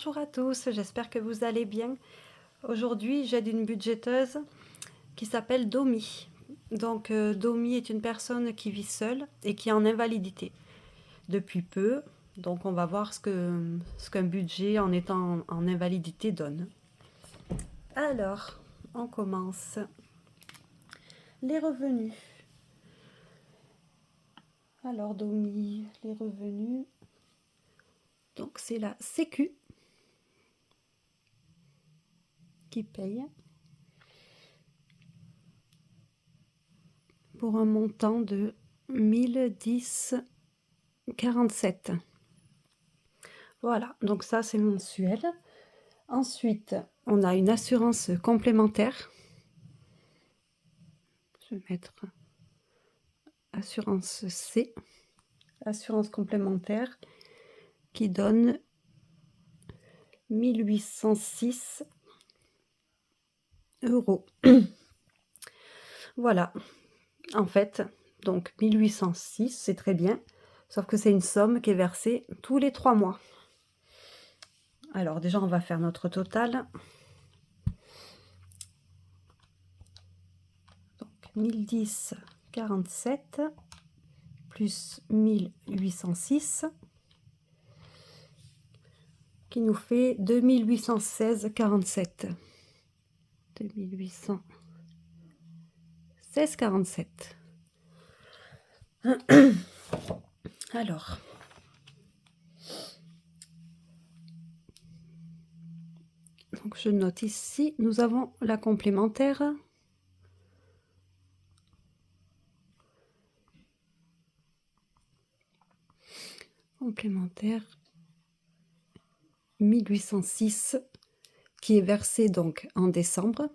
Bonjour à tous, j'espère que vous allez bien. Aujourd'hui, j'aide une budgéteuse qui s'appelle Domi. Donc, Domi est une personne qui vit seule et qui est en invalidité depuis peu. Donc, on va voir ce qu'un budget en étant en invalidité donne. Alors, on commence. Les revenus. Alors, Domi, les revenus. Donc, c'est la Sécu qui paye pour un montant de 1010,47. Voilà, donc ça c'est mensuel. Ensuite, on a une assurance complémentaire. Je vais mettre assurance C, assurance complémentaire, qui donne 1806 euros. Voilà, en fait, donc 1806, c'est très bien, sauf que c'est une somme qui est versée tous les 3 mois. Alors déjà, on va faire notre total. Donc 1010,47 plus 1806 qui nous fait 2816,47. 2816,47. Alors, donc je note ici, nous avons la complémentaire. Complémentaire 1806 qui est versé donc en décembre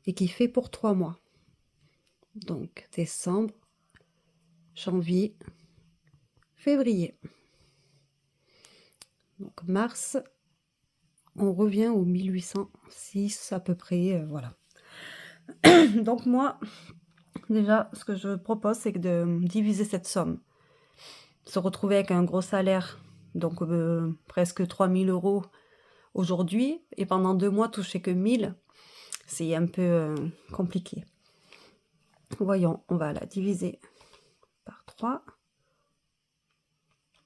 et qui fait pour 3 mois. Donc décembre, janvier, février. Donc mars, on revient aux 1806 à peu près, voilà. Donc moi, déjà, ce que je propose, c'est de diviser cette somme. Se retrouver avec un gros salaire, donc presque 3000 euros aujourd'hui, et pendant 2 mois toucher que 1000, c'est un peu compliqué. Voyons, on va la diviser par 3.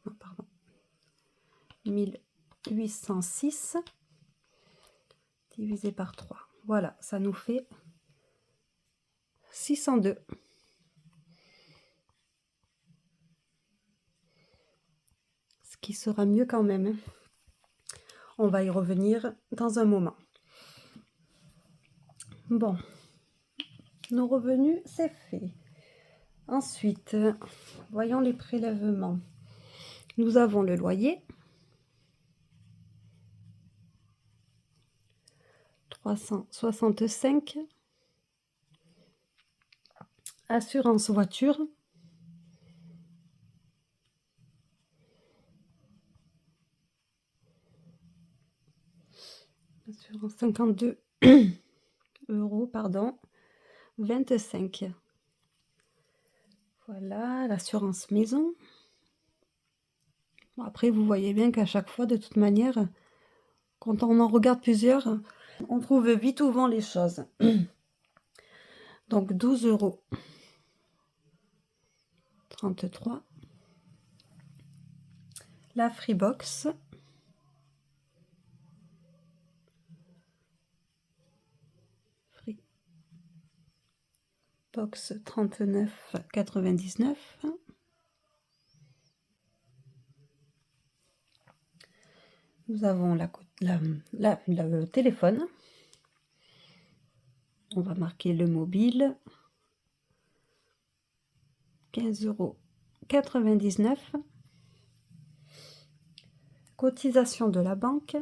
Non, pardon. 1806 divisé par 3. Voilà, ça nous fait 602. Ce qui sera mieux quand même. On va y revenir dans un moment. Bon, nos revenus, c'est fait. Ensuite, voyons les prélèvements. Nous avons le loyer, 365. Assurance voiture, assurance 52 euros, pardon, 25. Voilà, l'assurance maison. Bon, après, vous voyez bien qu'à chaque fois, de toute manière, quand on en regarde plusieurs, on trouve vite ou vent les choses. Donc 12 euros. 33. La Freebox. Freebox 39,99. Nous avons le téléphone. On va marquer le mobile. 15,99 €. Cotisation de la banque.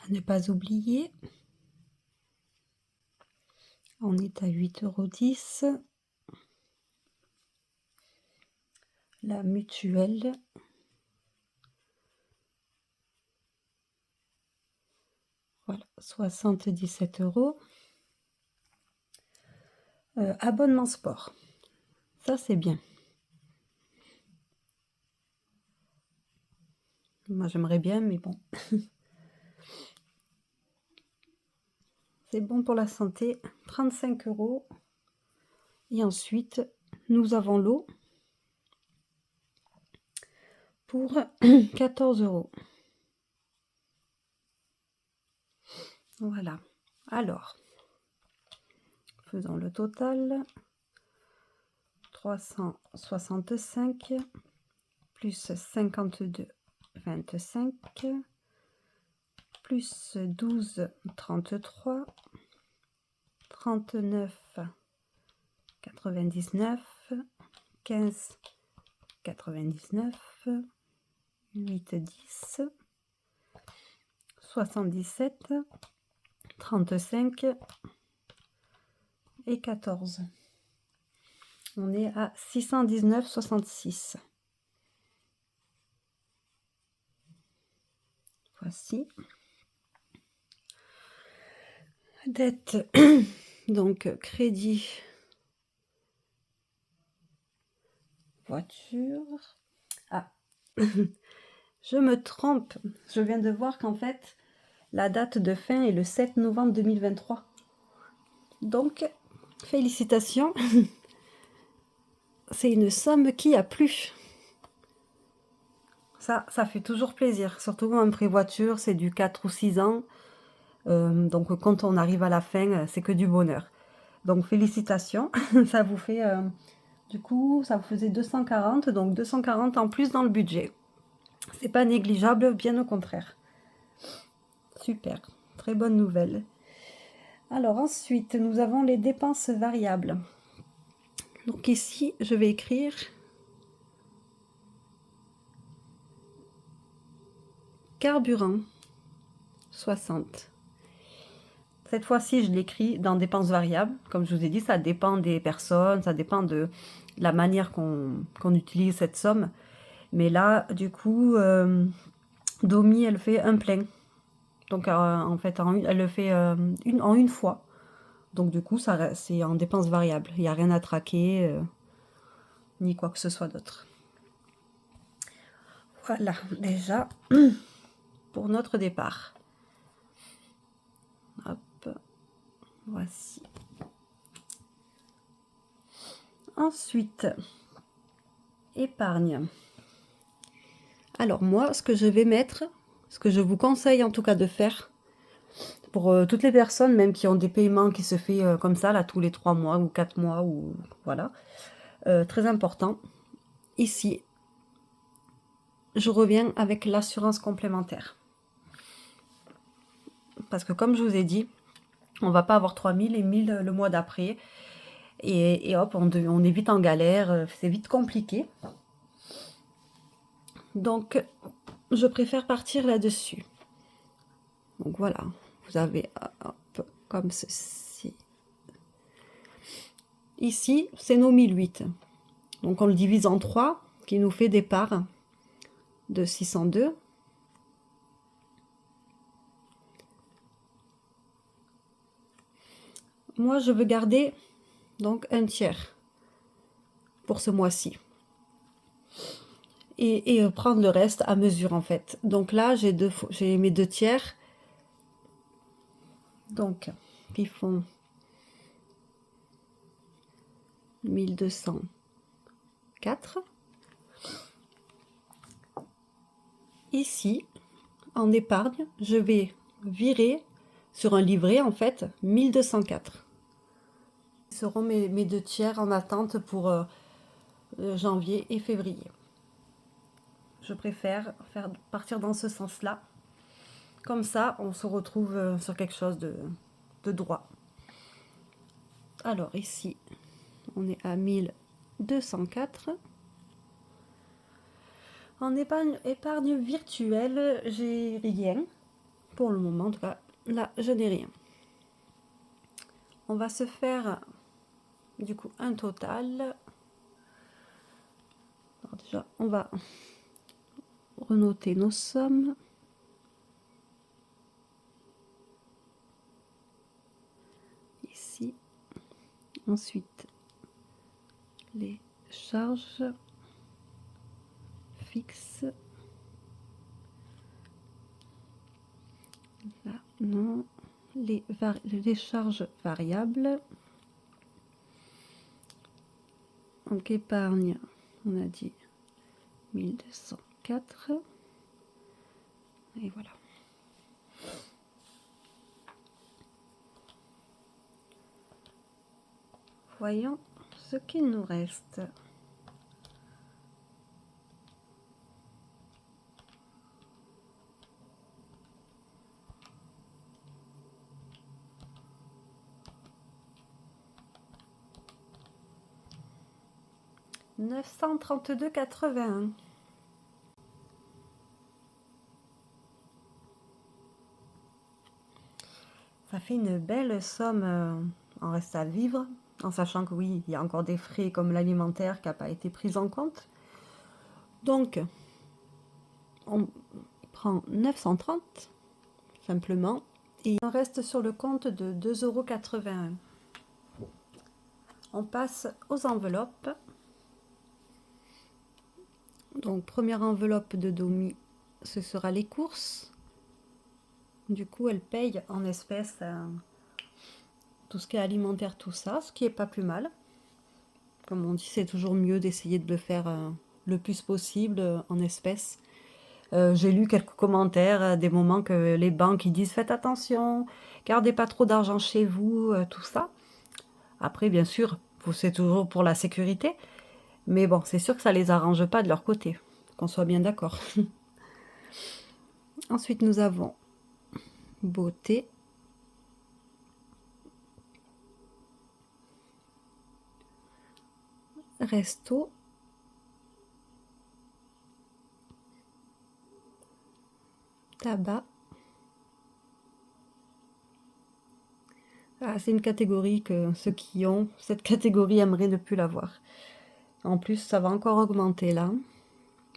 À ne pas oublier. On est à 8,10 €. La mutuelle. Voilà, 77 €. Abonnement sport. Ça, c'est bien. Moi, j'aimerais bien, mais bon. C'est bon pour la santé. 35 €. Et ensuite, nous avons l'eau pour 14 €. Voilà. Alors, faisons le total. 365 plus 52, 25, plus 12, 33, 39, 99, 15, 99, 8, 10, 77, 35 et 14. On est à 619,66. Voici. Dette, donc crédit, voiture. Ah, je me trompe. Je viens de voir qu'en fait, la date de fin est le 7 novembre 2023. Donc, félicitations. C'est une somme qui a plu. Ça fait toujours plaisir. Surtout un prêt voiture, c'est du 4 ou 6 ans. Donc quand on arrive à la fin, c'est que du bonheur. Donc félicitations. Ça vous fait, du coup, ça vous faisait 240. Donc 240 en plus dans le budget. C'est pas négligeable, bien au contraire. Super. Très bonne nouvelle. Alors ensuite, nous avons les dépenses variables. Donc ici, je vais écrire carburant 60. Cette fois-ci, je l'écris dans dépenses variables. Comme je vous ai dit, ça dépend des personnes, ça dépend de la manière qu'on utilise cette somme. Mais là, du coup, Domi, elle fait un plein. Donc en fait, elle le fait en une fois. Donc du coup, c'est en dépenses variables. Il n'y a rien à traquer, ni quoi que ce soit d'autre. Voilà, déjà, pour notre départ. Hop, voici. Ensuite, épargne. Alors moi, ce que je vais mettre, ce que je vous conseille en tout cas de faire, pour toutes les personnes même qui ont des paiements qui se fait comme ça, là, tous les 3 mois ou 4 mois, ou voilà, très important, ici, je reviens avec l'assurance complémentaire. Parce que comme je vous ai dit, on va pas avoir 3000 et 1000 le mois d'après. Et hop, on est vite en galère, c'est vite compliqué. Donc, je préfère partir là-dessus. Donc voilà, vous avez hop, comme ceci. Ici, c'est nos 1008. Donc on le divise en 3, qui nous fait des parts de 602. Moi, je veux garder donc un tiers pour ce mois-ci. Et prendre le reste à mesure en fait. Donc là, j'ai mes 2 tiers. Donc, qui font 1204. Ici, en épargne, je vais virer sur un livret en fait 1204. Ce seront mes 2 tiers en attente pour janvier et février. Je préfère partir dans ce sens-là. Comme ça, on se retrouve sur quelque chose de droit. Alors ici, on est à 1204. En épargne virtuelle, j'ai rien. Pour le moment, en tout cas, là, je n'ai rien. On va se faire, du coup, un total. Alors déjà, on va renoter nos sommes. Ici. Ensuite, les charges fixes. Non, les charges variables. Donc épargne, on a dit 1204. Et voilà. Voyons ce qu'il nous reste. « 932,81 ». Ça fait une belle somme en reste à vivre, en sachant que oui, il y a encore des frais comme l'alimentaire qui n'a pas été pris en compte. Donc, on prend 930 simplement et on reste sur le compte de 2,81 €. On passe aux enveloppes. Donc, première enveloppe de Domi, ce sera les courses. Du coup, elle paye en espèces tout ce qui est alimentaire, tout ça, ce qui est pas plus mal. Comme on dit, c'est toujours mieux d'essayer de le faire le plus possible en espèces. J'ai lu quelques commentaires, des moments que les banques ils disent faites attention, gardez pas trop d'argent chez vous, tout ça. Après, bien sûr, c'est toujours pour la sécurité, mais bon, c'est sûr que ça les arrange pas de leur côté, qu'on soit bien d'accord. Ensuite, nous avons beauté. Resto. Tabac. Ah, c'est une catégorie que ceux qui ont cette catégorie aimeraient ne plus l'avoir. En plus, ça va encore augmenter là,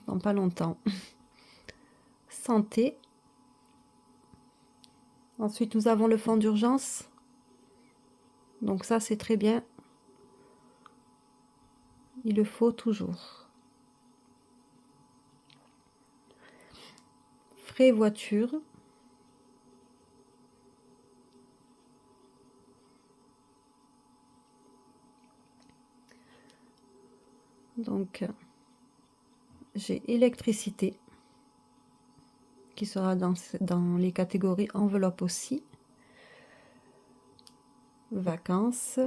dans pas longtemps. Santé. Ensuite, nous avons le fonds d'urgence. Donc ça, c'est très bien. Il le faut toujours. Frais voiture. Donc, j'ai électricité qui sera dans les catégories enveloppe aussi. Vacances.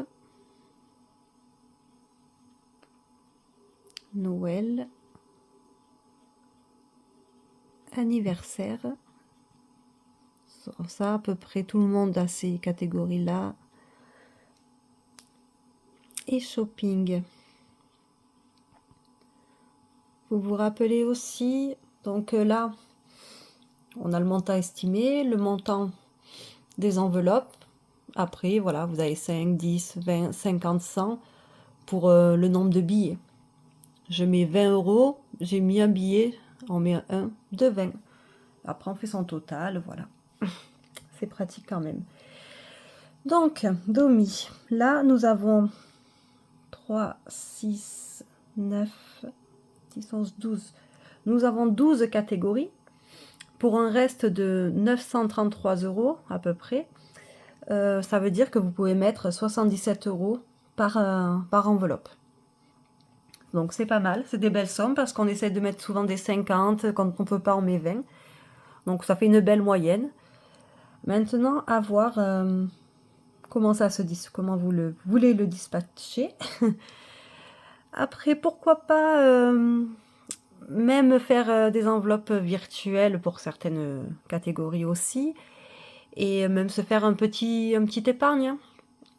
Noël. Anniversaire. Ça, à peu près tout le monde a ces catégories-là. Et shopping. Vous vous rappelez aussi, donc là, on a le montant estimé, le montant des enveloppes. Après, voilà, vous avez 5, 10, 20, 50, 100 pour le nombre de billets. Je mets 20 €, j'ai mis un billet, on met un de 20. Après, on fait son total, voilà. C'est pratique quand même. Donc, Domi, là, nous avons 3, 6, 9, 10, 11, 12. Nous avons 12 catégories pour un reste de 933 € à peu près. Ça veut dire que vous pouvez mettre 77 € par enveloppe. Donc c'est pas mal, c'est des belles sommes parce qu'on essaie de mettre souvent des 50, quand on peut pas on met 20. Donc ça fait une belle moyenne. Maintenant à voir comment ça se dit, comment vous voulez le dispatcher. Après pourquoi pas même faire des enveloppes virtuelles pour certaines catégories aussi. Et même se faire un petit épargne, hein.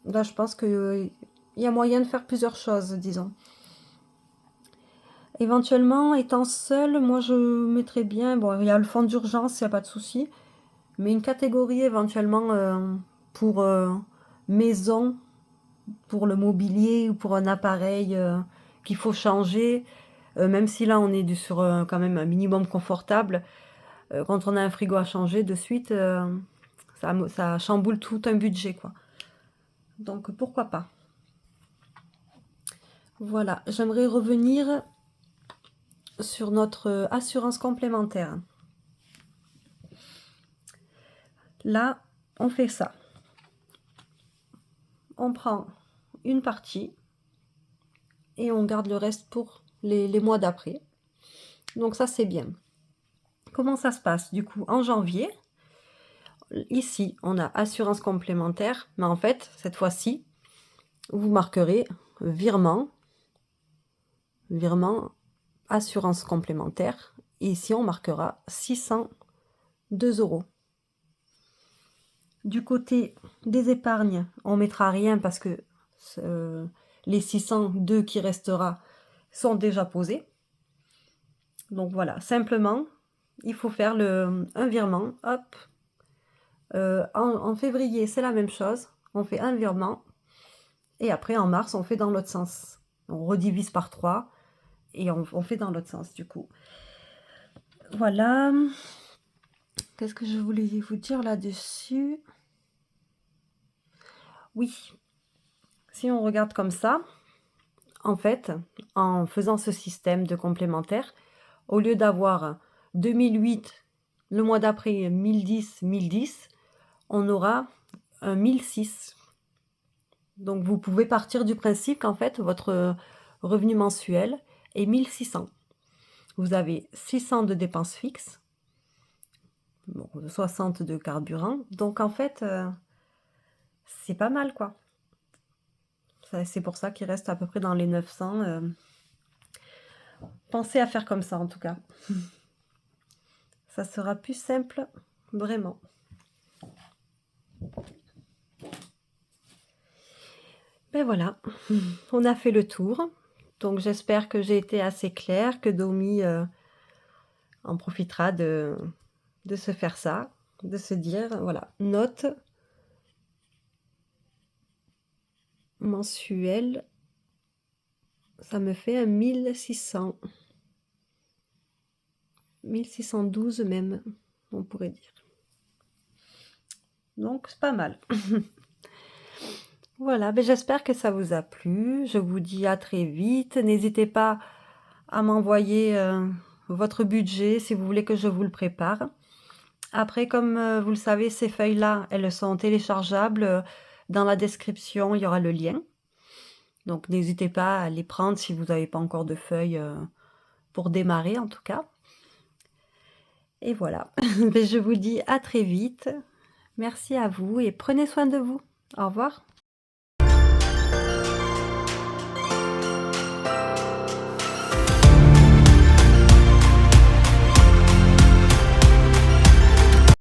Là, je pense qu'il y a moyen de faire plusieurs choses, disons. Éventuellement, étant seule, moi, je mettrais bien... Bon, il y a le fonds d'urgence, il n'y a pas de souci. Mais une catégorie, éventuellement, pour maison, pour le mobilier ou pour un appareil qu'il faut changer. Même si là, on est sur quand même un minimum confortable. Quand on a un frigo à changer, de suite, ça chamboule tout un budget, quoi. Donc, pourquoi pas. Voilà, j'aimerais revenir sur notre assurance complémentaire. Là, on fait ça. On prend une partie et on garde le reste pour les mois d'après. Donc ça, c'est bien. Comment ça se passe? Du coup, en janvier, ici, on a assurance complémentaire, mais en fait, cette fois-ci, vous marquerez virement, virement, assurance complémentaire. Et ici, on marquera 602 euros. Du côté des épargnes, on mettra rien parce que les 602 qui restera sont déjà posés. Donc voilà, simplement, il faut faire un virement. Hop. En février, c'est la même chose. On fait un virement. Et après, en mars, on fait dans l'autre sens. On redivise par 3 et on fait dans l'autre sens, du coup. Voilà. Qu'est-ce que je voulais vous dire là-dessus? Oui. Si on regarde comme ça, en fait, en faisant ce système de complémentaire, au lieu d'avoir 2008, le mois d'après 1010, on aura un 1006. Donc vous pouvez partir du principe qu'en fait votre revenu mensuel est 1600. Vous avez 600 de dépenses fixes, bon, 60 de carburant, donc en fait c'est pas mal quoi. C'est pour ça qu'il reste à peu près dans les 900. Pensez à faire comme ça en tout cas. Ça sera plus simple, vraiment. Ben voilà, on a fait le tour. Donc j'espère que j'ai été assez claire, que Domi en profitera de se faire ça, de se dire, voilà, note mensuelle, ça me fait un 1600. 1612 même, on pourrait dire. Donc c'est pas mal. Voilà, ben j'espère que ça vous a plu. Je vous dis à très vite. N'hésitez pas à m'envoyer votre budget si vous voulez que je vous le prépare. Après, comme vous le savez, ces feuilles-là, elles sont téléchargeables. Dans la description, il y aura le lien. Donc n'hésitez pas à les prendre si vous n'avez pas encore de feuilles pour démarrer en tout cas. Et voilà, je vous dis à très vite. Merci à vous et prenez soin de vous. Au revoir.